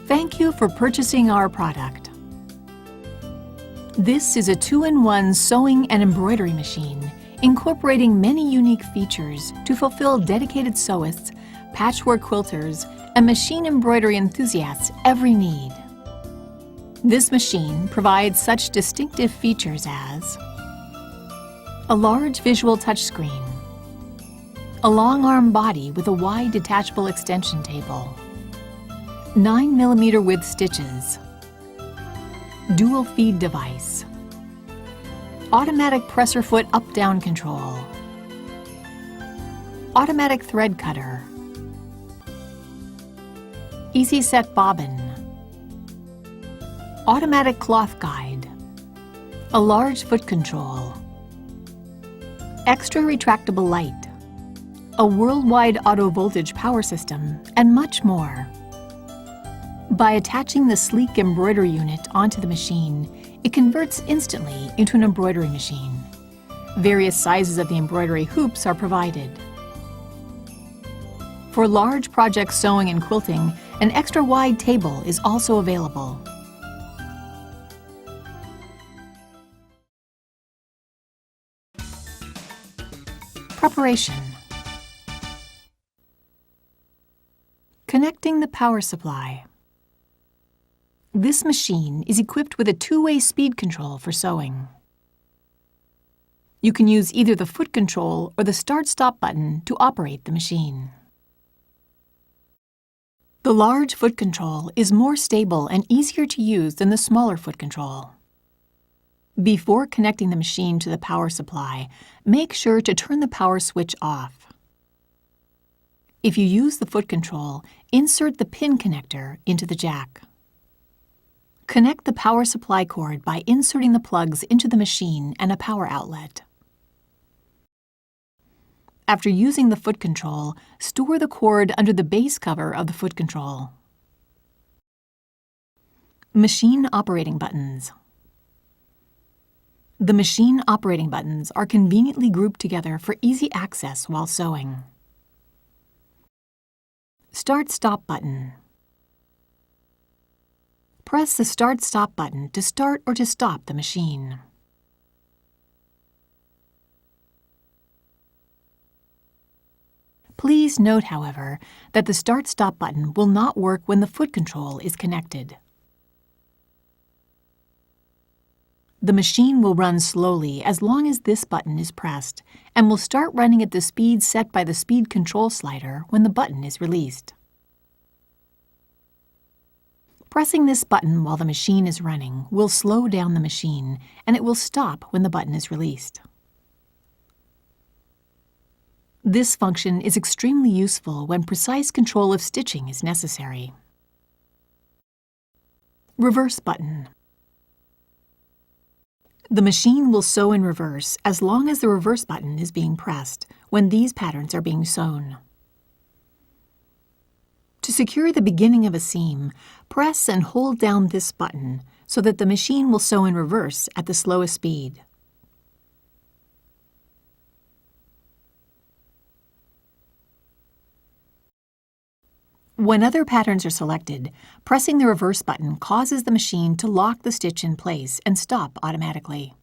Thank you for purchasing our product. This is a 2-in-1 sewing and embroidery machine, incorporating many unique features to fulfill dedicated sewists, patchwork quilters, and machine embroidery enthusiasts' every need. This machine provides such distinctive features as a large visual touchscreen, a long arm body with a wide detachable extension table, 9mm width stitches, dual feed device, automatic presser foot up-down control, automatic thread cutter, easy set bobbin, automatic cloth guide, a large foot control, extra retractable light, a worldwide auto voltage power system, and much more. By attaching the sleek embroidery unit onto the machine, it converts instantly into an embroidery machine. Various sizes of the embroidery hoops are provided. For large project sewing and quilting, an extra wide table is also available. Preparation. Connecting the power supply. This machine is equipped with a two-way speed control for sewing. You can use either the foot control or the start-stop button to operate the machine. The large foot control is more stable and easier to use than the smaller foot control. Before connecting the machine to the power supply, make sure to turn the power switch off. If you use the foot control, insert the pin connector into the jack. Connect the power supply cord by inserting the plugs into the machine and a power outlet. After using the foot control, store the cord under the base cover of the foot control. Machine operating buttons. The machine operating buttons are conveniently grouped together for easy access while sewing. Start-stop button. Press the Start-Stop button to start or to stop the machine. Please note, however, that the Start-Stop button will not work when the foot control is connected. The machine will run slowly as long as this button is pressed and will start running at the speed set by the speed control slider when the button is released. Pressing this button while the machine is running will slow down the machine, and it will stop when the button is released. This function is extremely useful when precise control of stitching is necessary. Reverse button. The machine will sew in reverse as long as the reverse button is being pressed when these patterns are being sewn. To secure the beginning of a seam, press and hold down this button so that the machine will sew in reverse at the slowest speed. When other patterns are selected, pressing the reverse button causes the machine to lock the stitch in place and stop automatically.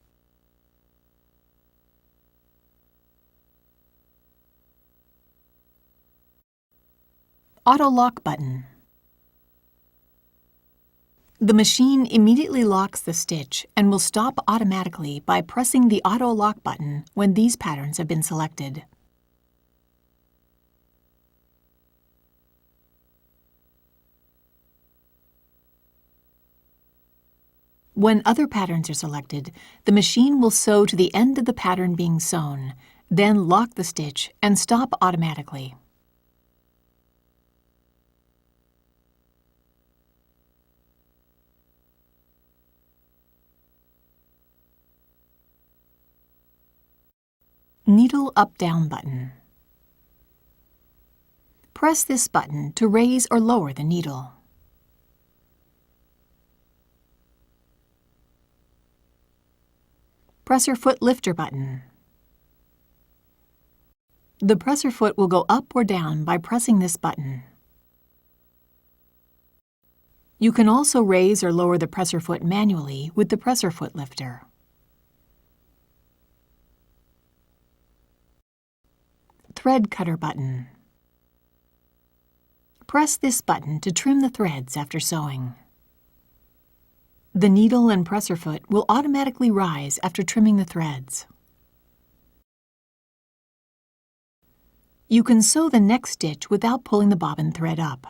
Auto lock button. The machine immediately locks the stitch and will stop automatically by pressing the auto lock button when these patterns have been selected. When other patterns are selected, the machine will sew to the end of the pattern being sewn, then lock the stitch and stop automatically. Needle up-down button. Press this button to raise or lower the needle. Presser foot lifter button. The presser foot will go up or down by pressing this button. You can also raise or lower the presser foot manually with the presser foot lifter. Thread cutter button. Press this button to trim the threads after sewing. The needle and presser foot will automatically rise after trimming the threads. You can sew the next stitch without pulling the bobbin thread up.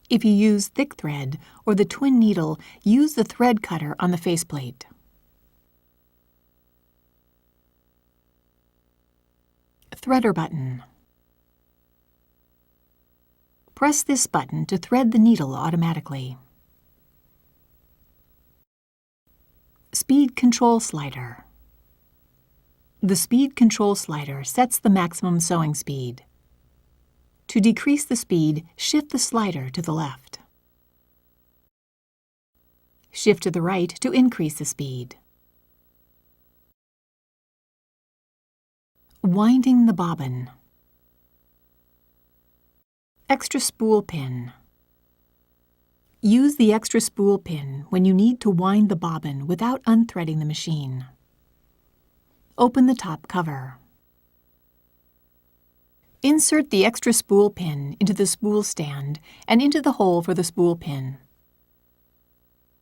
If you use thick thread or the twin needle, use the thread cutter on the faceplate. Threader button. Press this button to thread the needle automatically. Speed control slider. The speed control slider sets the maximum sewing speed. To decrease the speed, shift the slider to the left. Shift to the right to increase the speed. Winding the bobbin. Extra spool pin. Use the extra spool pin when you need to wind the bobbin without unthreading the machine. Open the top cover. Insert the extra spool pin into the spool stand and into the hole for the spool pin.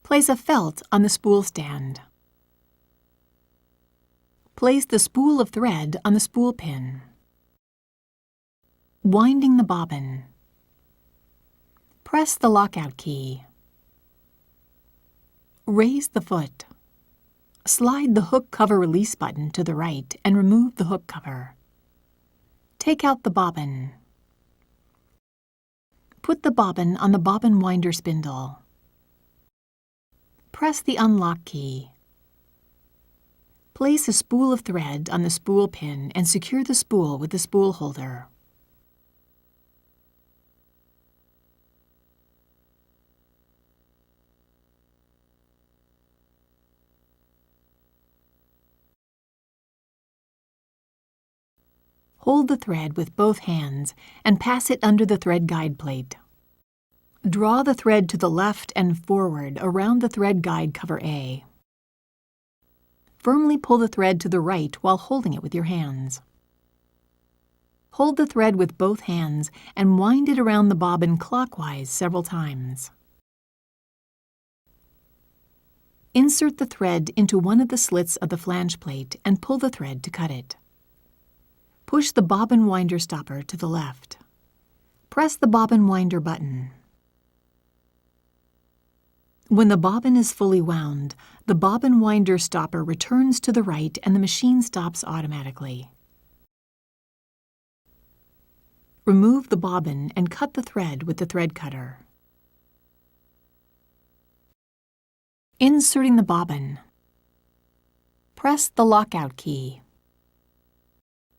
Place a felt on the spool stand. Place the spool of thread on the spool pin. Winding the bobbin. Press the lockout key. Raise the foot. Slide the hook cover release button to the right and remove the hook cover. Take out the bobbin. Put the bobbin on the bobbin winder spindle. Press the unlock key. Place a spool of thread on the spool pin and secure the spool with the spool holder. Hold the thread with both hands and pass it under the thread guide plate. Draw the thread to the left and forward around the thread guide cover A. Firmly pull the thread to the right while holding it with your hands. Hold the thread with both hands and wind it around the bobbin clockwise several times. Insert the thread into one of the slits of the flange plate and pull the thread to cut it. Push the bobbin winder stopper to the left. Press the bobbin winder button. When the bobbin is fully wound, the bobbin winder stopper returns to the right and the machine stops automatically. Remove the bobbin and cut the thread with the thread cutter. Inserting the bobbin. Press the lockout key.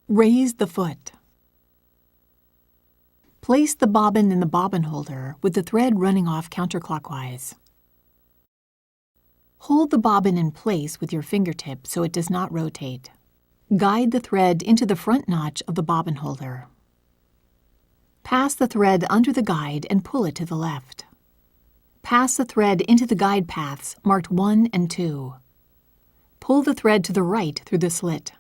Raise the foot. Place the bobbin in the bobbin holder with the thread running off counterclockwise. Hold the bobbin in place with your fingertip so it does not rotate. Guide the thread into the front notch of the bobbin holder. Pass the thread under the guide and pull it to the left. Pass the thread into the guide paths marked 1 and 2. Pull the thread to the right through the slit.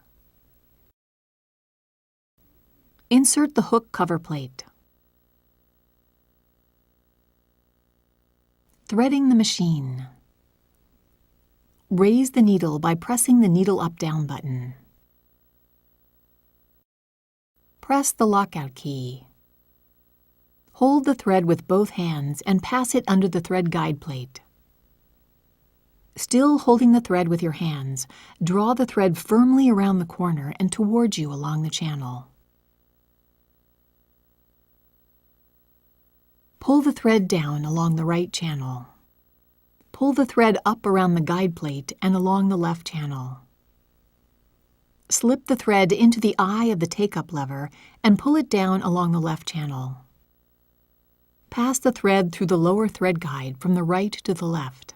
Insert the hook cover plate. Threading the machine. Raise the needle by pressing the needle up-down button. Press the lockout key. Hold the thread with both hands and pass it under the thread guide plate. Still holding the thread with your hands, draw the thread firmly around the corner and towards you along the channel. Pull the thread down along the right channel. Pull the thread up around the guide plate and along the left channel. Slip the thread into the eye of the take-up lever and pull it down along the left channel. Pass the thread through the lower thread guide from the right to the left.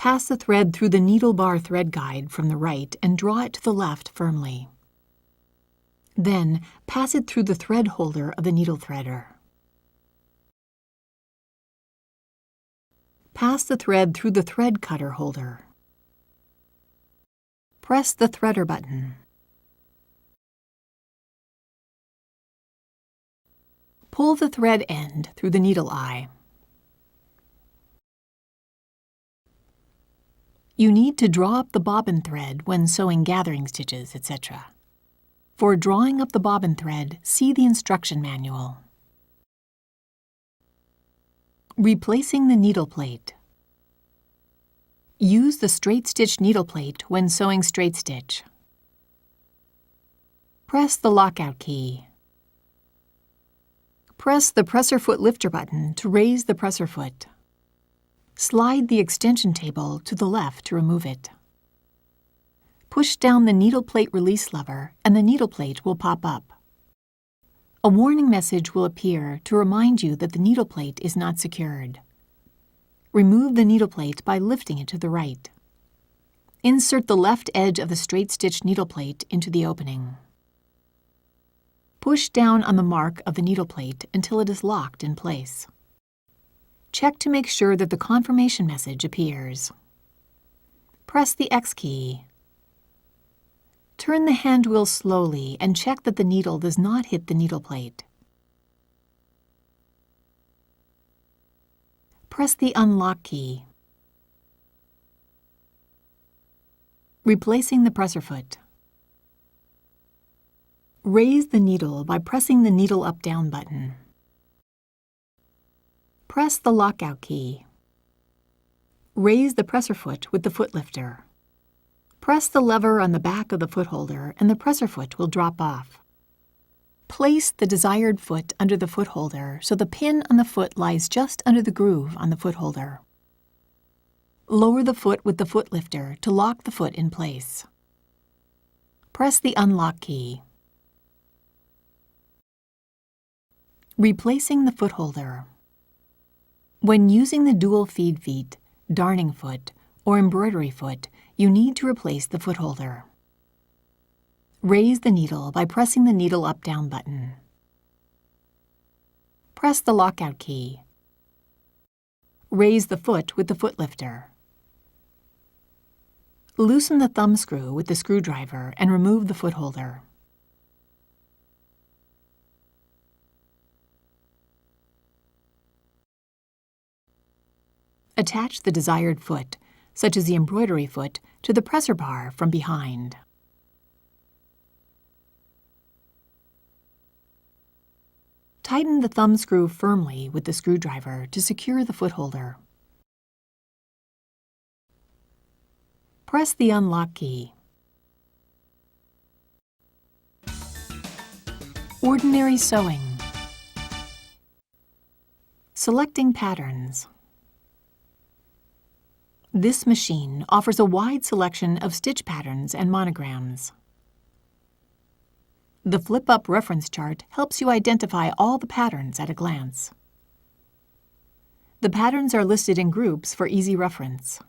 Pass the thread through the needle bar thread guide from the right and draw it to the left firmly. Then, pass it through the thread holder of the needle threader. Pass the thread through the thread cutter holder. Press the threader button. Pull the thread end through the needle eye. You need to draw up the bobbin thread when sewing gathering stitches, etc. For drawing up the bobbin thread, see the instruction manual. Replacing the needle plate. Use the straight stitch needle plate when sewing straight stitch. Press the lockout key. Press the presser foot lifter button to raise the presser foot. Slide the extension table to the left to remove it. Push down the needle plate release lever and the needle plate will pop up. A warning message will appear to remind you that the needle plate is not secured. Remove the needle plate by lifting it to the right. Insert the left edge of the straight stitch needle plate into the opening. Push down on the mark of the needle plate until it is locked in place. Check to make sure that the confirmation message appears. Press the X key. Turn the hand wheel slowly and check that the needle does not hit the needle plate. Press the unlock key. Replacing the presser foot. Raise the needle by pressing the needle up-down button. Press the lockout key. Raise the presser foot with the foot lifter. Press the lever on the back of the foot holder and the presser foot will drop off. Place the desired foot under the foot holder so the pin on the foot lies just under the groove on the foot holder. Lower the foot with the foot lifter to lock the foot in place. Press the unlock key. Replacing the foot holder. When using the dual feed feet, darning foot, or embroidery foot, you need to replace the foot holder. Raise the needle by pressing the needle up-down button. Press the lockout key. Raise the foot with the foot lifter. Loosen the thumb screw with the screwdriver and remove the foot holder. Attach the desired foot, such as the embroidery foot, to the presser bar from behind. Tighten the thumb screw firmly with the screwdriver to secure the foot holder. Press the unlock key. Ordinary sewing. Selecting patterns. This machine offers a wide selection of stitch patterns and monograms. The flip-up reference chart helps you identify all the patterns at a glance. The patterns are listed in groups for easy reference.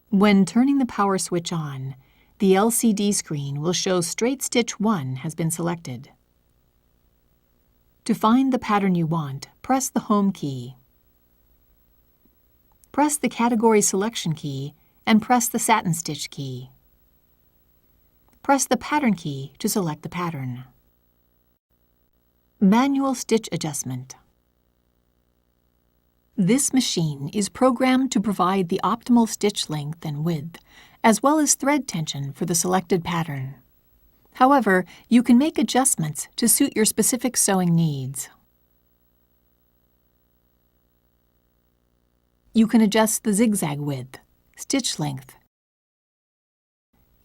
When turning the power switch on, the LCD screen will show Straight Stitch 1 has been selected. To find the pattern you want, press the Home key. Press the Category Selection key and press the Satin Stitch key. Press the Pattern key to select the pattern. Manual Stitch Adjustment. This machine is programmed to provide the optimal stitch length and width, as well as thread tension for the selected pattern. However, you can make adjustments to suit your specific sewing needs. You can adjust the zigzag width, stitch length,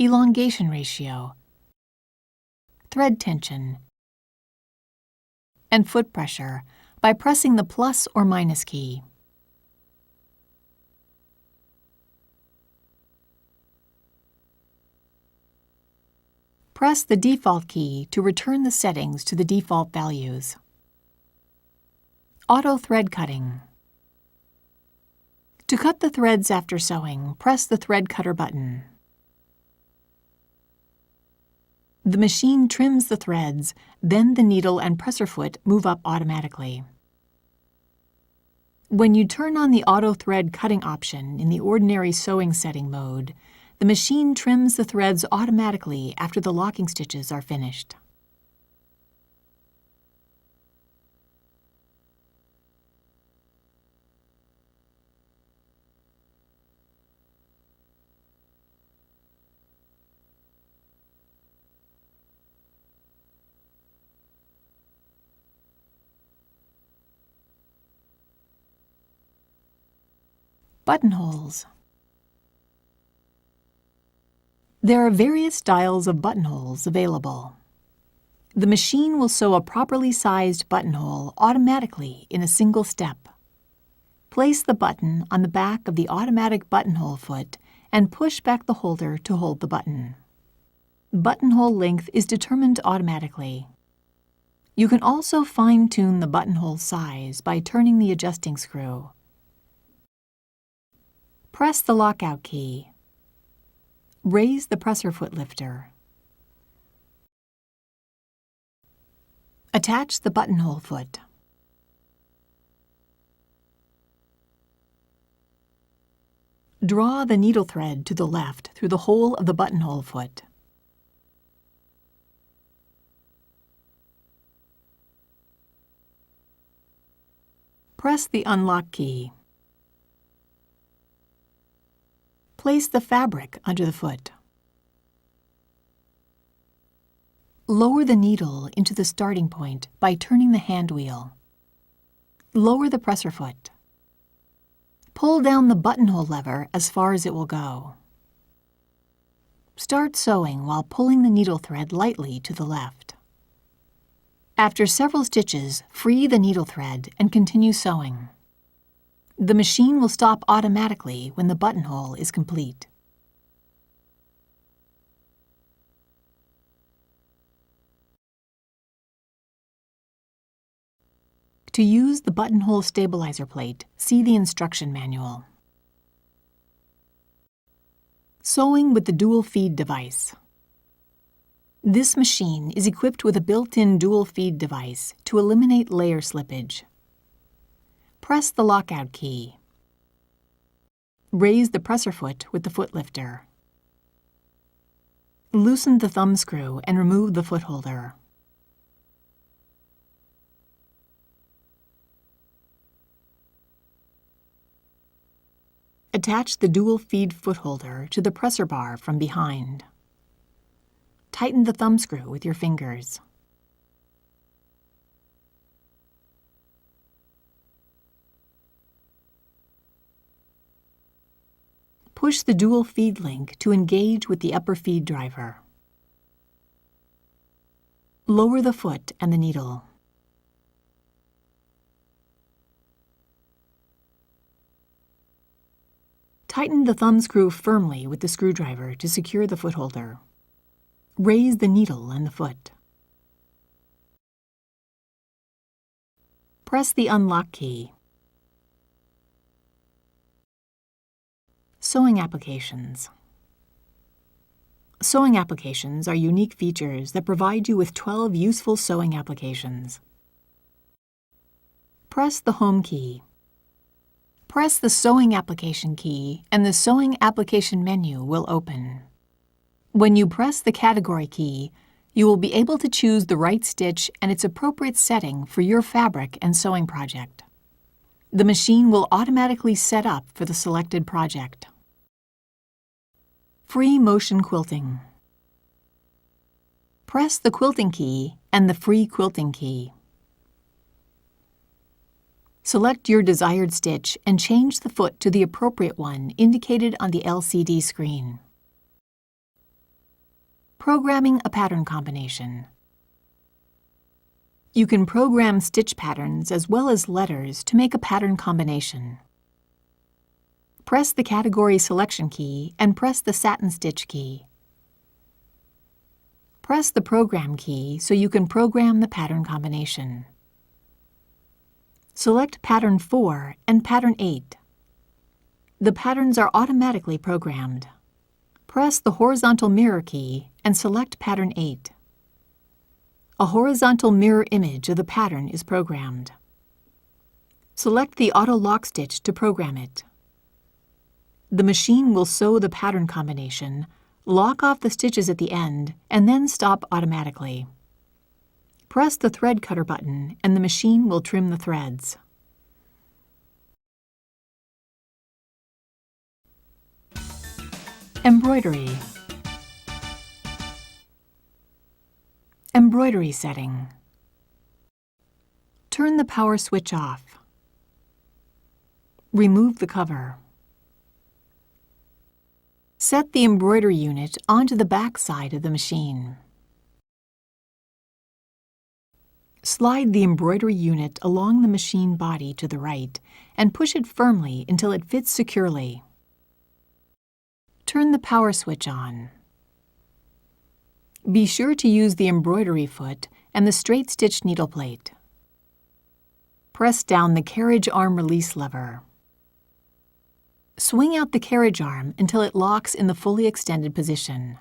elongation ratio, thread tension, and foot pressure by pressing the plus or minus key. Press the default key to return the settings to the default values. Auto thread cutting. To cut the threads after sewing, press the thread cutter button. The machine trims the threads, then the needle and presser foot move up automatically. When you turn on the auto thread cutting option in the ordinary sewing setting mode, the machine trims the threads automatically after the locking stitches are finished. Buttonholes. There are various styles of buttonholes available. The machine will sew a properly sized buttonhole automatically in a single step. Place the button on the back of the automatic buttonhole foot and push back the holder to hold the button. Buttonhole length is determined automatically. You can also fine-tune the buttonhole size by turning the adjusting screw. Press the lockout key. Raise the presser foot lifter. Attach the buttonhole foot. Draw the needle thread to the left through the hole of the buttonhole foot. Press the unlock key. Place the fabric under the foot. Lower the needle into the starting point by turning the hand wheel. Lower the presser foot. Pull down the buttonhole lever as far as it will go. Start sewing while pulling the needle thread lightly to the left. After several stitches, free the needle thread and continue sewing. The machine will stop automatically when the buttonhole is complete. To use the buttonhole stabilizer plate, see the instruction manual. Sewing with the dual feed device. This machine is equipped with a built-in dual feed device to eliminate layer slippage. Press the lockout key. Raise the presser foot with the foot lifter. Loosen the thumb screw and remove the foot holder. Attach the dual feed foot holder to the presser bar from behind. Tighten the thumb screw with your fingers. Push the dual feed link to engage with the upper feed driver. Lower the foot and the needle. Tighten the thumb screw firmly with the screwdriver to secure the foot holder. Raise the needle and the foot. Press the unlock key. Sewing applications. Sewing applications are unique features that provide you with 12 useful sewing applications. Press the Home key. Press the Sewing Application key and the Sewing Application menu will open. When you press the Category key, you will be able to choose the right stitch and its appropriate setting for your fabric and sewing project. The machine will automatically set up for the selected project. Free motion quilting. Press the quilting key and the free quilting key. Select your desired stitch and change the foot to the appropriate one indicated on the LCD screen. Programming a pattern combination. You can program stitch patterns as well as letters to make a pattern combination. Press the Category Selection key and press the Satin Stitch key. Press the Program key so you can program the pattern combination. Select Pattern 4 and Pattern 8. the patterns are automatically programmed. Press the horizontal mirror key and select Pattern 8. A horizontal mirror image of the pattern is programmed. Select the auto lock stitch to program it. The machine will sew the pattern combination, lock off the stitches at the end, and then stop automatically. Press the thread cutter button and the machine will trim the threads. Embroidery. Embroidery setting. Turn the power switch off. Remove the cover. Set the embroidery unit onto the back side of the machine. Slide the embroidery unit along the machine body to the right and push it firmly until it fits securely. Turn the power switch on. Be sure to use the embroidery foot and the straight stitch needle plate. Press down the carriage arm release lever. Swing out the carriage arm until it locks in the fully extended position.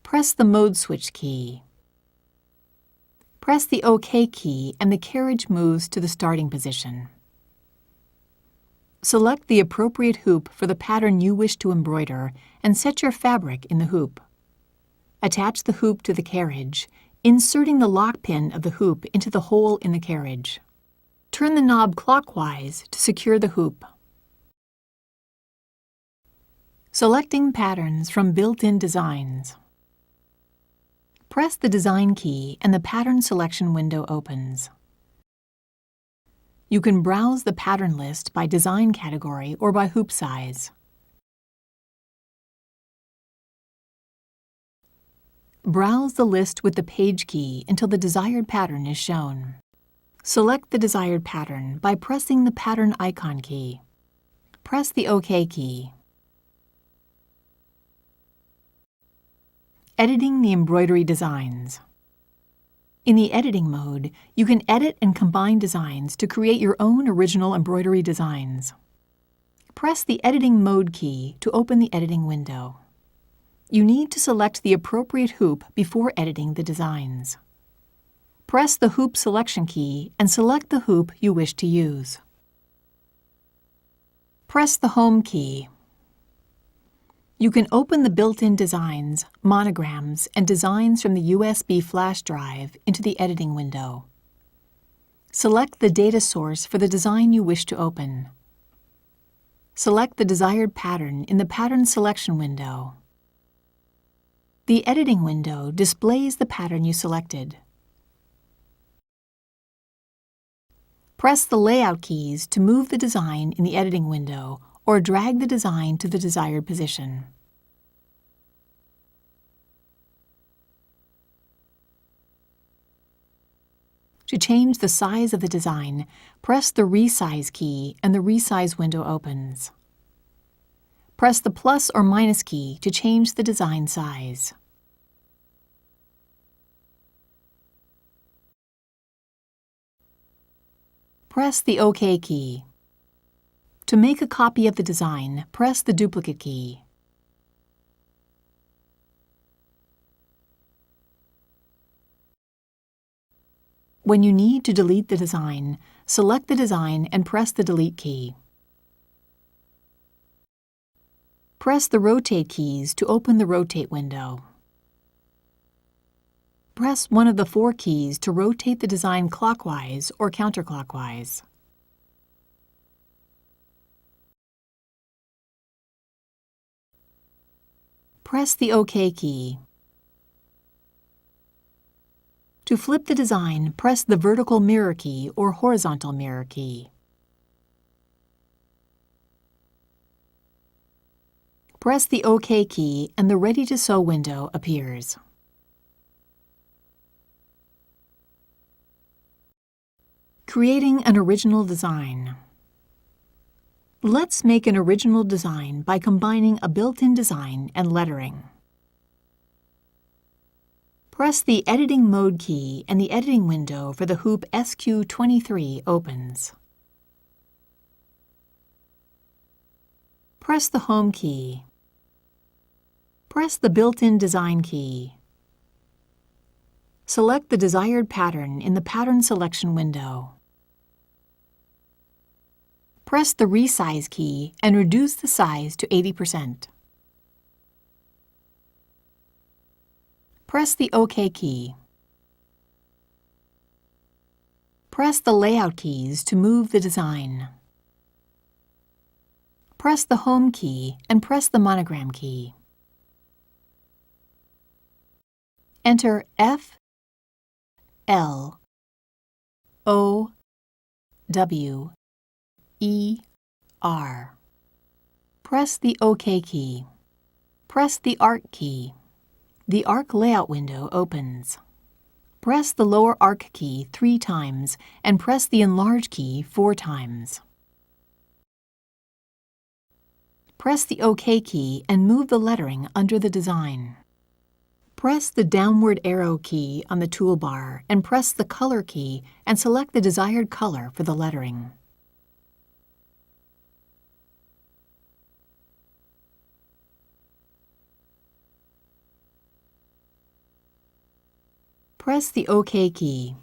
Press the mode switch key. Press the OK key and the carriage moves to the starting position. Select the appropriate hoop for the pattern you wish to embroider and set your fabric in the hoop. Attach the hoop to the carriage, inserting the lock pin of the hoop into the hole in the carriage. Turn the knob clockwise to secure the hoop. Selecting patterns from built-in designs. Press the Design key and the Pattern Selection window opens. You can browse the pattern list by design category or by hoop size. Browse the list with the Page key until the desired pattern is shown. Select the desired pattern by pressing the Pattern icon key. Press the OK key. Editing the embroidery designs. In the editing mode, you can edit and combine designs to create your own original embroidery designs. Press the Editing Mode key to open the editing window. You need to select the appropriate hoop before editing the designs. Press the Hoop Selection key and select the hoop you wish to use. Press the Home key. You can open the built-in designs, monograms, and designs from the USB flash drive into the editing window. Select the data source for the design you wish to open. Select the desired pattern in the Pattern Selection window. The editing window displays the pattern you selected. Press the Layout keys to move the design in the editing window or drag the design to the desired position. To change the size of the design, press the Resize key and the Resize window opens. Press the plus or minus key to change the design size. Press the OK key. To make a copy of the design, press the duplicate key. When you need to delete the design, select the design and press the Delete key. Press the Rotate keys to open the Rotate window. Press one of the 4 keys to rotate the design clockwise or counterclockwise. Press the OK key. To flip the design, press the vertical mirror key or horizontal mirror key. Press the OK key and the Ready to Sew window appears. Creating an original design. Let's make an original design by combining a built-in design and lettering. Press the Editing Mode key and the editing window for the hoop SQ23 opens. Press the Home key. Press the built-in Design key. Select the desired pattern in the Pattern Selection window. Press the Resize key and reduce the size to 80%. Press the OK key. Press the Layout keys to move the design. Press the Home key and press the Monogram key. Enter F, L, O, W, E, R. Press the OK key. Press the Arc key. The Arc Layout window opens. Press the lower Arc key 3 times and press the Enlarge key 4 times. Press the OK key and move the lettering under the design. Press the downward arrow key on the toolbar and press the Color key and select the desired color for the lettering. Press the OK key.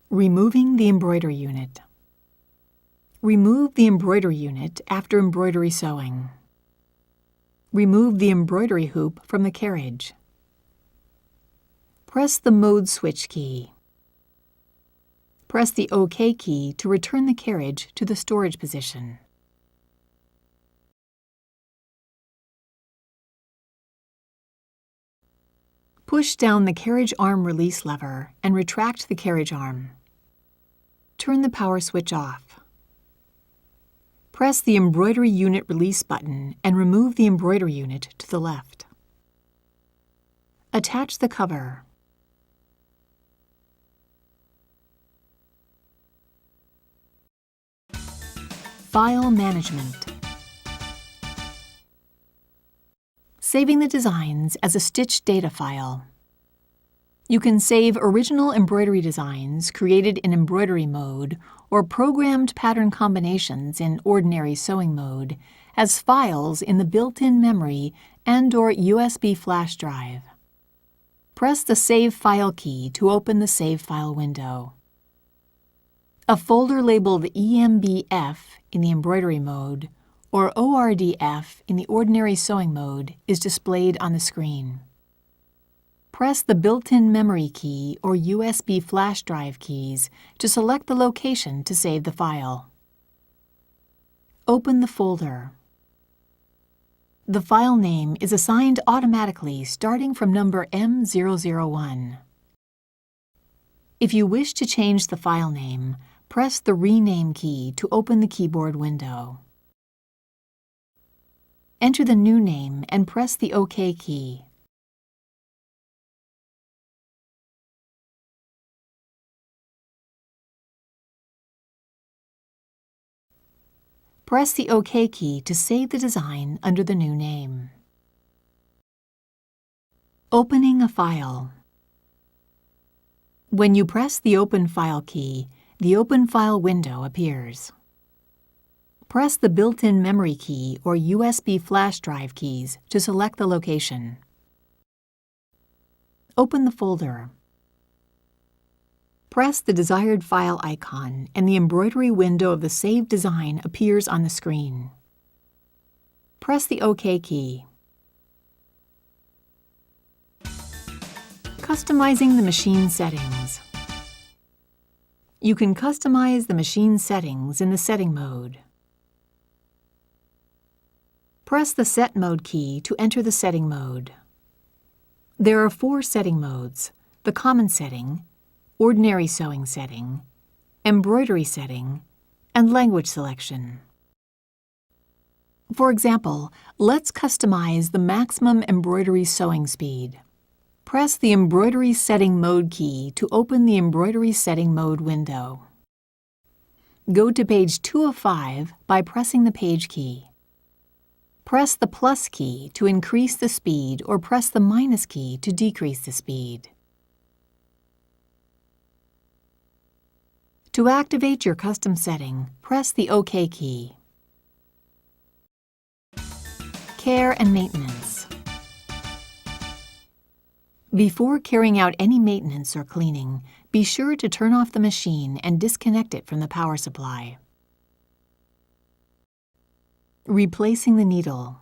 Removing the embroidery unit. Remove the embroidery unit after embroidery sewing. Remove the embroidery hoop from the carriage. Press the Mode Switch key. Press the OK key to return the carriage to the storage position. Push down the carriage arm release lever and retract the carriage arm. Turn the power switch off. Press the embroidery unit release button and remove the embroidery unit to the left. Attach the cover. File management. Saving the designs as a stitch data file. You can save original embroidery designs created in embroidery mode or programmed pattern combinations in ordinary sewing mode as files in the built-in memory and/or USB flash drive. Press the Save File key to open the Save File window. A folder labeled EMBF in the embroidery mode or ORDF in the ordinary sewing mode is displayed on the screen. Press the built-in memory key or USB flash drive keys to select the location to save the file. Open the folder. The file name is assigned automatically starting from number M001. If you wish to change the file name, press the Rename key to open the keyboard window. Enter the new name and press the OK key. Press the OK key to save the design under the new name. Opening a file. When you press the Open File key, the Open File window appears. Press the built-in memory key or USB flash drive keys to select the location. Open the folder. Press the desired file icon and the embroidery window of the saved design appears on the screen. Press the OK key. Customizing the machine settings. You can customize the machine settings in the Setting mode. Press the Set Mode key to enter the setting mode. There are 4 setting modes: the Common setting, Ordinary sewing setting, Embroidery setting, and Language selection. For example, let's customize the maximum embroidery sewing speed. Press the Embroidery Setting Mode key to open the Embroidery Setting Mode window. Go to page 2 of 5 by pressing the Page key. Press the plus key to increase the speed or press the minus key to decrease the speed. To activate your custom setting, press the OK key. Care and maintenance. Before carrying out any maintenance or cleaning, be sure to turn off the machine and disconnect it from the power supply. Replacing the needle.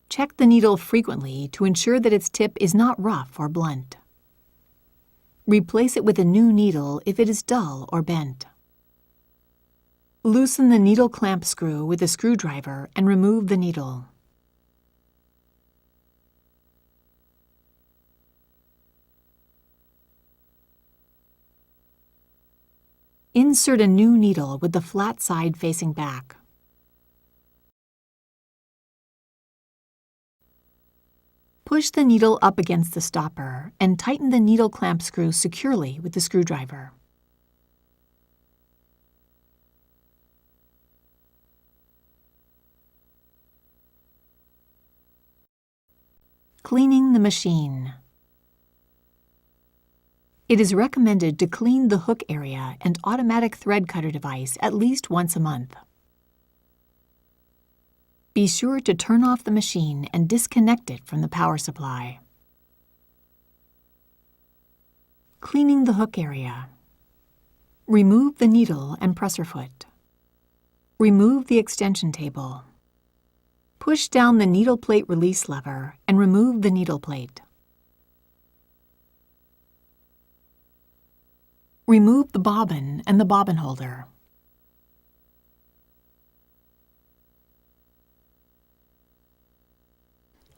Check the needle frequently to ensure that its tip is not rough or blunt. Replace it with a new needle if it is dull or bent. Loosen the needle clamp screw with a screwdriver and remove the needle. Insert a new needle with the flat side facing back. Push the needle up against the stopper and tighten the needle clamp screw securely with the screwdriver. Cleaning the machine. It is recommended to clean the hook area and automatic thread cutter device at least once a month. Be sure to turn off the machine and disconnect it from the power supply. Cleaning the hook area. Remove the needle and presser foot. Remove the extension table. Push down the needle plate release lever and remove the needle plate. Remove the bobbin and the bobbin holder.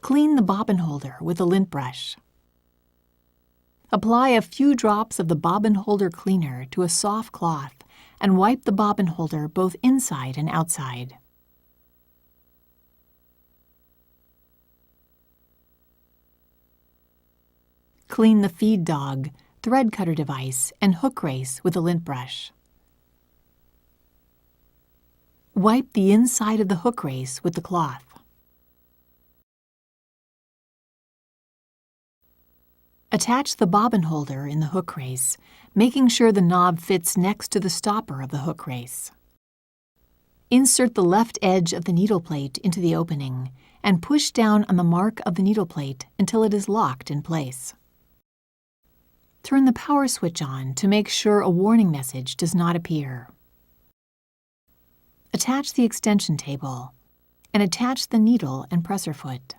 Clean the bobbin holder with a lint brush. Apply a few drops of the bobbin holder cleaner to a soft cloth and wipe the bobbin holder both inside and outside. Clean the feed dog, thread cutter device, and hook race with a lint brush. Wipe the inside of the hook race with the cloth. Attach the bobbin holder in the hook race, making sure the knob fits next to the stopper of the hook race. Insert the left edge of the needle plate into the opening and push down on the mark of the needle plate until it is locked in place. Turn the power switch on to make sure a warning message does not appear. Attach the extension table and attach the needle and presser foot.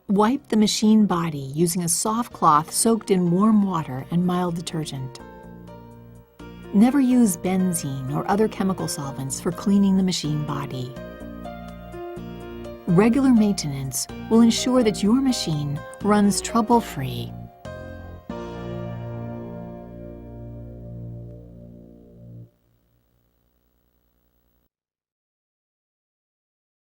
Wipe the machine body using a soft cloth soaked in warm water and mild detergent. Never use benzene or other chemical solvents for cleaning the machine body. Regular maintenance will ensure that your machine runs trouble-free.